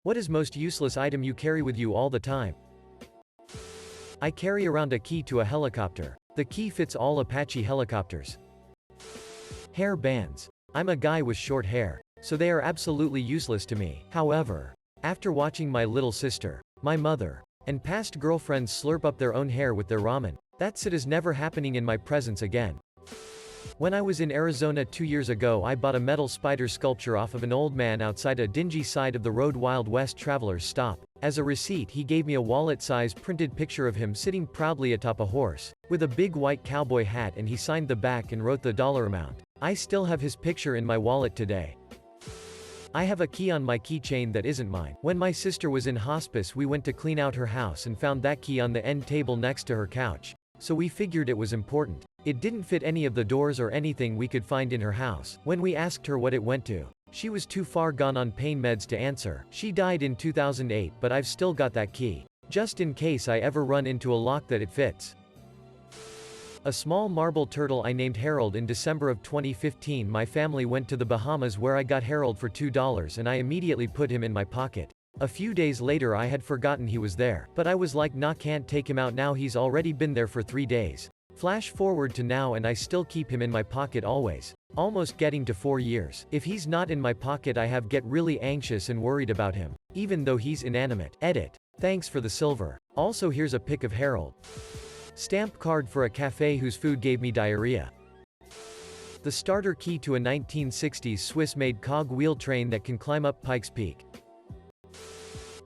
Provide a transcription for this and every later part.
What is most useless item you carry with you all the time? I carry around a key to a helicopter. The key fits all Apache helicopters. Hair bands. I'm a guy with short hair, so they are absolutely useless to me. However, after watching my little sister, my mother, and past girlfriends slurp up their own hair with their ramen, that's it is never happening in my presence again. When I was in Arizona 2 years ago, I bought a metal spider sculpture off of an old man outside a dingy side of the road Wild West traveler's stop. As a receipt, he gave me a wallet-size printed picture of him sitting proudly atop a horse, with a big white cowboy hat, and he signed the back and wrote the dollar amount. I still have his picture in my wallet today. I have a key on my keychain that isn't mine. When my sister was in hospice, we went to clean out her house and found that key on the end table next to her couch. So we figured it was important. It didn't fit any of the doors or anything we could find in her house. When we asked her what it went to, she was too far gone on pain meds to answer. She died in 2008, but I've still got that key, just in case I ever run into a lock that it fits. A small marble turtle I named Harold. In December of 2015, my family went to the Bahamas where I got Harold for $2 and I immediately put him in my pocket. A few days later I had forgotten he was there, but I was like, nah, can't take him out now, he's already been there for 3 days. Flash forward to now and I still keep him in my pocket always. Almost getting to 4 years. If he's not in my pocket I get really anxious and worried about him, even though he's inanimate. Edit. Thanks for the silver. Also, here's a pic of Harold. Stamp card for a cafe whose food gave me diarrhea. The starter key to a 1960s Swiss-made cog-wheel train that can climb up Pikes Peak.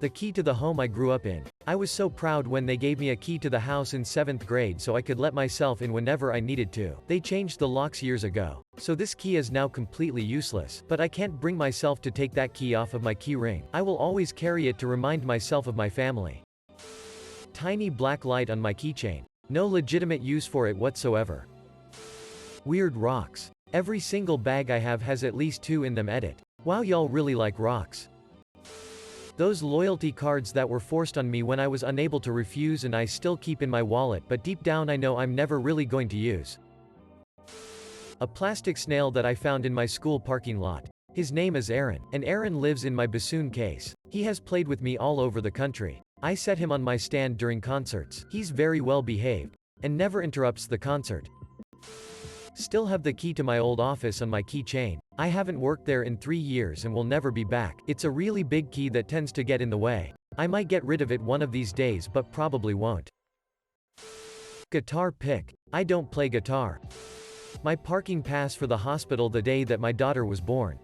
The key to the home I grew up in. I was so proud when they gave me a key to the house in 7th grade so I could let myself in whenever I needed to. They changed the locks years ago, so this key is now completely useless, but I can't bring myself to take that key off of my key ring. I will always carry it to remind myself of my family. Tiny black light on my keychain. No legitimate use for it whatsoever. Weird rocks. Every single bag I have has at least 2 in them. Edit. Wow, y'all really like rocks. Those loyalty cards that were forced on me when I was unable to refuse and I still keep in my wallet, but deep down I know I'm never really going to use. A plastic snail that I found in my school parking lot. His name is Aaron, and Aaron lives in my bassoon case. He has played with me all over the country. I set him on my stand during concerts. He's very well behaved, and never interrupts the concert. Still have the key to my old office on my keychain. I haven't worked there in 3 years and will never be back. It's a really big key that tends to get in the way. I might get rid of it one of these days but probably won't. Guitar pick. I don't play guitar. My parking pass for the hospital the day that my daughter was born.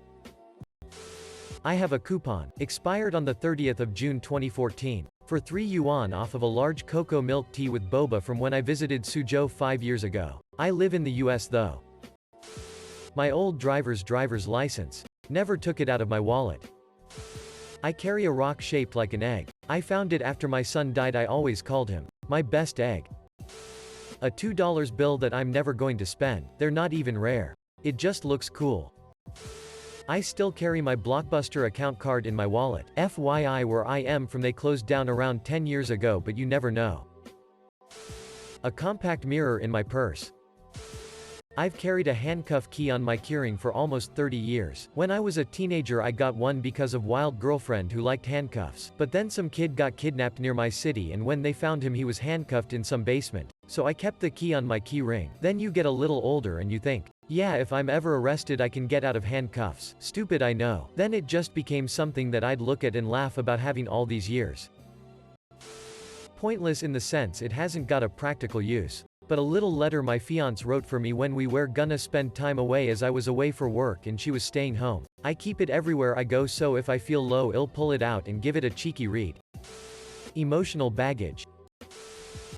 I have a coupon, expired on the 30th of June 2014, for 3 yuan off of a large cocoa milk tea with boba from when I visited Suzhou 5 years ago. I live in the US though. My old driver's license. Never took it out of my wallet. I carry a rock shaped like an egg. I found it after my son died. I always called him my best egg. A $2 bill that I'm never going to spend. They're not even rare. It just looks cool. I still carry my Blockbuster account card in my wallet. FYI, where I am from they closed down around 10 years ago, but you never know. A compact mirror in my purse. I've carried a handcuff key on my keyring for almost 30 years. When I was a teenager I got one because of wild girlfriend who liked handcuffs. But then some kid got kidnapped near my city and when they found him he was handcuffed in some basement. So I kept the key on my key ring. Then you get a little older and you think, yeah, if I'm ever arrested I can get out of handcuffs. Stupid, I know. Then it just became something that I'd look at and laugh about having all these years. Pointless in the sense it hasn't got a practical use. But a little letter my fiance wrote for me when we were gonna spend time away as I was away for work and she was staying home. I keep it everywhere I go so if I feel low I'll pull it out and give it a cheeky read. Emotional baggage.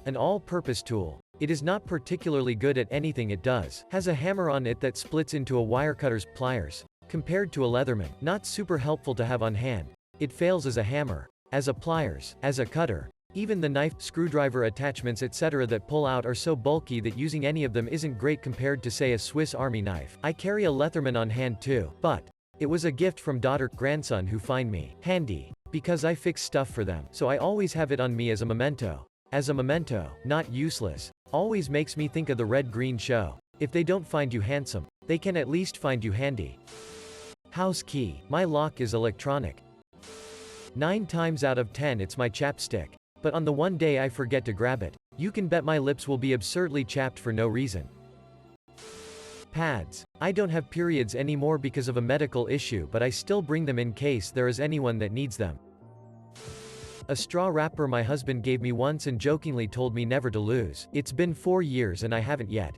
An all-purpose tool. It is not particularly good at anything it does. Has a hammer on it that splits into a wire cutter's pliers. Compared to a Leatherman, not super helpful to have on hand. It fails as a hammer, as a pliers, as a cutter. Even the knife, screwdriver attachments etc. that pull out are so bulky that using any of them isn't great compared to say a Swiss Army knife. I carry a Leatherman on hand too, but it was a gift from grandson who find me handy, because I fix stuff for them, so I always have it on me as a memento. As a memento, not useless. Always makes me think of the Red Green Show. If they don't find you handsome, they can at least find you handy. House key. My lock is electronic. 9 times out of 10 it's my chapstick. But on the one day I forget to grab it, you can bet my lips will be absurdly chapped for no reason. Pads. I don't have periods anymore because of a medical issue, but I still bring them in case there is anyone that needs them. A straw wrapper my husband gave me once and jokingly told me never to lose. It's been 4 years and I haven't yet.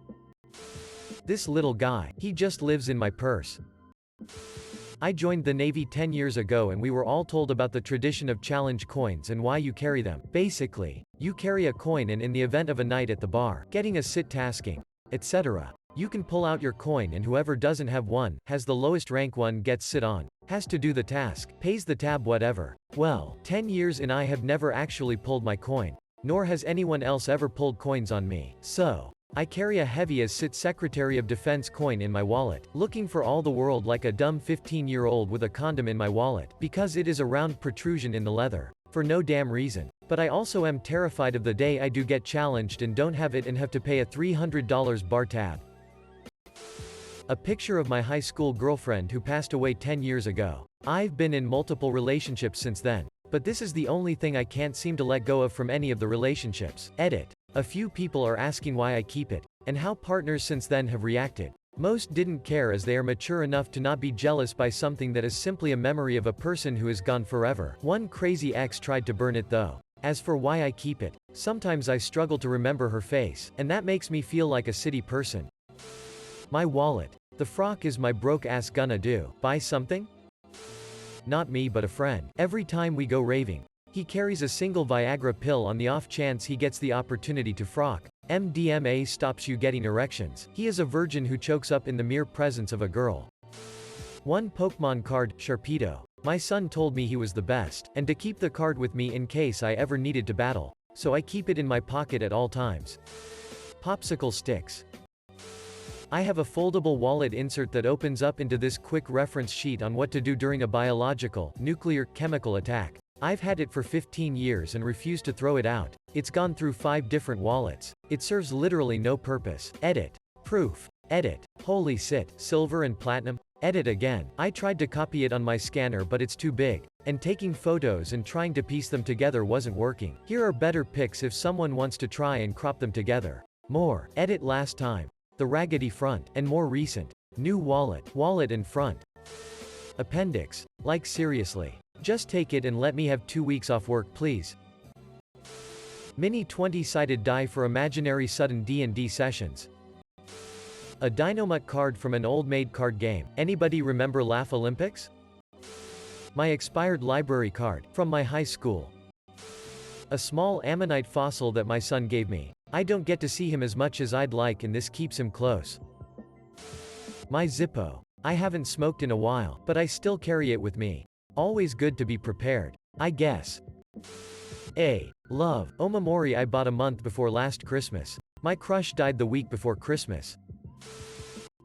This little guy, he just lives in my purse. I joined the Navy 10 years ago and we were all told about the tradition of challenge coins and why you carry them. Basically, you carry a coin and in the event of a night at the bar, getting a sit tasking, etc., you can pull out your coin and whoever doesn't have one, has the lowest rank one gets sit on, has to do the task, pays the tab whatever. Well, 10 years in I have never actually pulled my coin, nor has anyone else ever pulled coins on me. So, I carry a heavy as sit Secretary of Defense coin in my wallet, looking for all the world like a dumb 15-year-old with a condom in my wallet, because it is a round protrusion in the leather, for no damn reason. But I also am terrified of the day I do get challenged and don't have it and have to pay a $300 bar tab. A picture of my high school girlfriend who passed away 10 years ago. I've been in multiple relationships since then, but this is the only thing I can't seem to let go of from any of the relationships. Edit. A few people are asking why I keep it, and how partners since then have reacted. Most didn't care as they are mature enough to not be jealous by something that is simply a memory of a person who is gone forever. One crazy ex tried to burn it though. As for why I keep it, sometimes I struggle to remember her face, and that makes me feel like a city person. My wallet. The frock is my broke ass gonna do. Buy something? Not me but a friend. Every time we go raving, he carries a single Viagra pill on the off chance he gets the opportunity to frock. MDMA stops you getting erections. He is a virgin who chokes up in the mere presence of a girl. One Pokemon card, Sharpedo. My son told me he was the best, and to keep the card with me in case I ever needed to battle. So I keep it in my pocket at all times. Popsicle sticks. I have a foldable wallet insert that opens up into this quick reference sheet on what to do during a biological, nuclear, chemical attack. I've had it for 15 years and refuse to throw it out. It's gone through 5 different wallets. It serves literally no purpose. Edit. Proof. Edit. Holy shit. Silver and platinum. Edit again. I tried to copy it on my scanner but it's too big, and taking photos and trying to piece them together wasn't working. Here are better pics if someone wants to try and crop them together. More. Edit last time. The raggedy front, and more recent. New wallet. Wallet and front. Appendix. Like seriously. Just take it and let me have 2 weeks off work please. Mini 20-sided die for imaginary sudden D&D sessions. A Dynamite card from an old-made card game. Anybody remember Laugh Olympics? My expired library card, from my high school. A small ammonite fossil that my son gave me. I don't get to see him as much as I'd like and this keeps him close. My Zippo. I haven't smoked in a while, but I still carry it with me. Always good to be prepared, I guess. A. Love. Omamori I bought a month before last Christmas. My crush died the week before Christmas.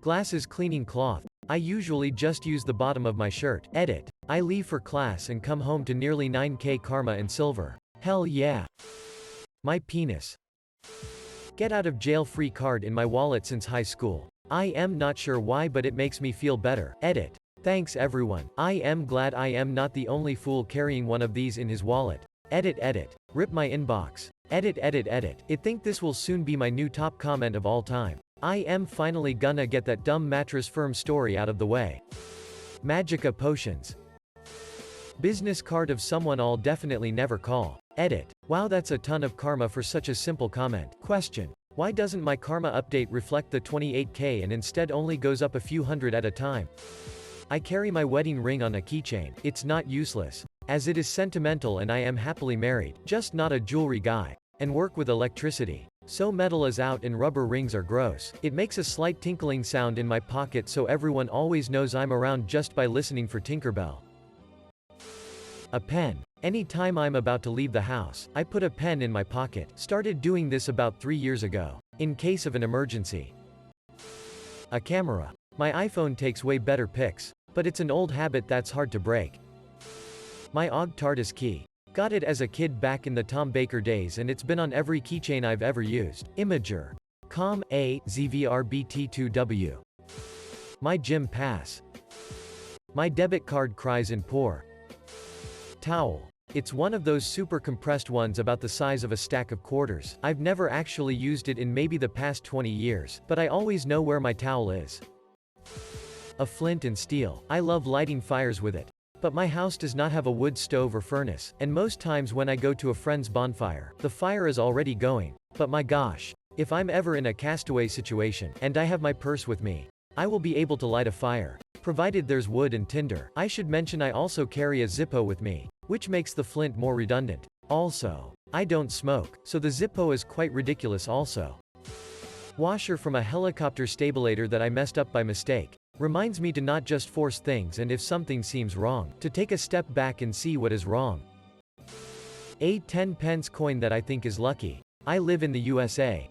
Glasses cleaning cloth. I usually just use the bottom of my shirt. Edit. I leave for class and come home to nearly 9k karma and silver. Hell yeah. My penis. Get out of jail free card in my wallet since high school. I am not sure why but it makes me feel better. Edit. Thanks everyone. I am glad I am not the only fool carrying one of these in his wallet. Edit edit. Rip my inbox. Edit edit edit. I think this will soon be my new top comment of all time. I am finally gonna get that dumb Mattress Firm story out of the way. Magica potions. Business card of someone I'll definitely never call. Edit. Wow, that's a ton of karma for such a simple comment. Question. Why doesn't my karma update reflect the 28k and instead only goes up a few hundred at a time? I carry my wedding ring on a keychain. It's not useless, as it is sentimental and I am happily married, just not a jewelry guy, and work with electricity. So metal is out and rubber rings are gross. It makes a slight tinkling sound in my pocket so everyone always knows I'm around just by listening for Tinkerbell. A pen. Anytime I'm about to leave the house, I put a pen in my pocket. Started doing this about 3 years ago, in case of an emergency. A camera. My iPhone takes way better pics, but it's an old habit that's hard to break. My Og TARDIS key. Got it as a kid back in the Tom Baker days and it's been on every keychain I've ever used. Imager. Com. A. ZVRBT2W. My gym pass. My debit card cries in poor. Towel. It's one of those super compressed ones about the size of a stack of quarters. I've never actually used it in maybe the past 20 years, but I always know where my towel is. A flint and steel. I love lighting fires with it. But my house does not have a wood stove or furnace, and most times when I go to a friend's bonfire, the fire is already going. But my gosh, if I'm ever in a castaway situation, and I have my purse with me, I will be able to light a fire, provided there's wood and tinder. I should mention I also carry a Zippo with me, which makes the flint more redundant. Also, I don't smoke, so the Zippo is quite ridiculous also. Washer from a helicopter stabilator that I messed up by mistake. Reminds me to not just force things, and if something seems wrong, to take a step back and see what is wrong. A 10-pence coin that I think is lucky. I live in the USA.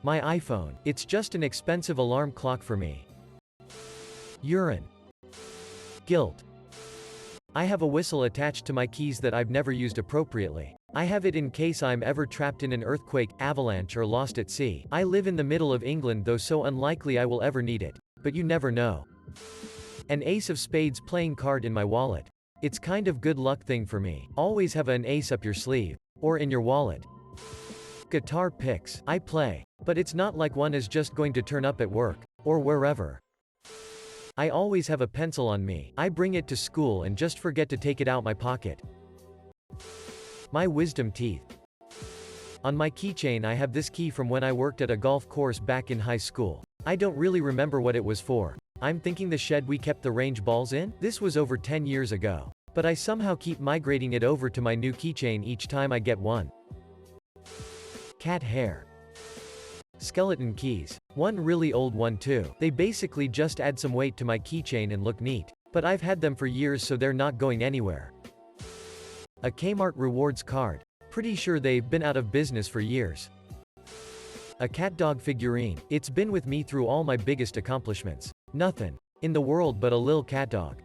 My iPhone. It's just an expensive alarm clock for me. Urine. Guilt. I have a whistle attached to my keys that I've never used appropriately. I have it in case I'm ever trapped in an earthquake, avalanche, or lost at sea. I live in the middle of England, though so unlikely I will ever need it. But you never know. An ace of spades playing card in my wallet. It's kind of good luck thing for me. Always have an ace up your sleeve. Or in your wallet. Guitar picks. I play. But it's not like one is just going to turn up at work. Or wherever. I always have a pencil on me. I bring it to school and just forget to take it out my pocket. My wisdom teeth. On my keychain I have this key from when I worked at a golf course back in high school. I don't really remember what it was for. I'm thinking the shed we kept the range balls in? This was over 10 years ago. But I somehow keep migrating it over to my new keychain each time I get one. Cat hair. Skeleton keys. One really old one too. They basically just add some weight to my keychain and look neat. But I've had them for years, so they're not going anywhere. A Kmart rewards card. Pretty sure they've been out of business for years. A cat dog figurine. It's been with me through all my biggest accomplishments. Nothing in the world but a lil cat dog.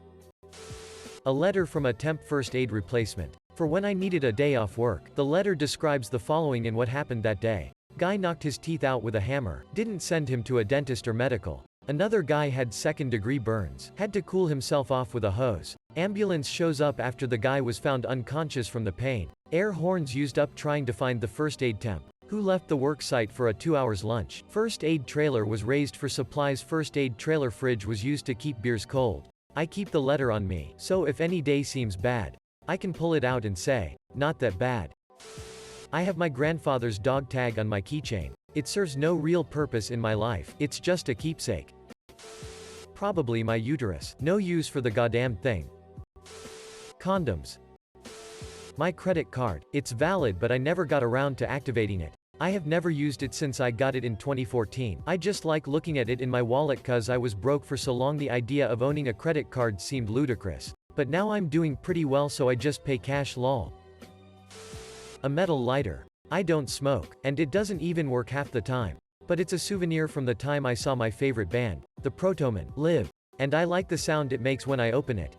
A letter from a temp first aid replacement. For when I needed a day off work. The letter describes the following in what happened that day. Guy knocked his teeth out with a hammer. Didn't send him to a dentist or medical. Another guy had second-degree burns. Had to cool himself off with a hose. Ambulance shows up after the guy was found unconscious from the pain. Air horns used up trying to find the first aid temp, who left the work site for a 2 hours lunch. First aid trailer was raised for supplies. First aid trailer fridge was used to keep beers cold. I keep the letter on me, so if any day seems bad, I can pull it out and say, not that bad. I have my grandfather's dog tag on my keychain. It serves no real purpose in my life. It's just a keepsake. Probably my uterus. No use for the goddamn thing. Condoms. My credit card. It's valid, but I never got around to activating it. I have never used it since I got it in 2014. I just like looking at it in my wallet cause I was broke for so long. The idea of owning a credit card seemed ludicrous. But now I'm doing pretty well, so I just pay cash lol. A metal lighter. I don't smoke, and it doesn't even work half the time. But it's a souvenir from the time I saw my favorite band, the Protomen, live. And I like the sound it makes when I open it.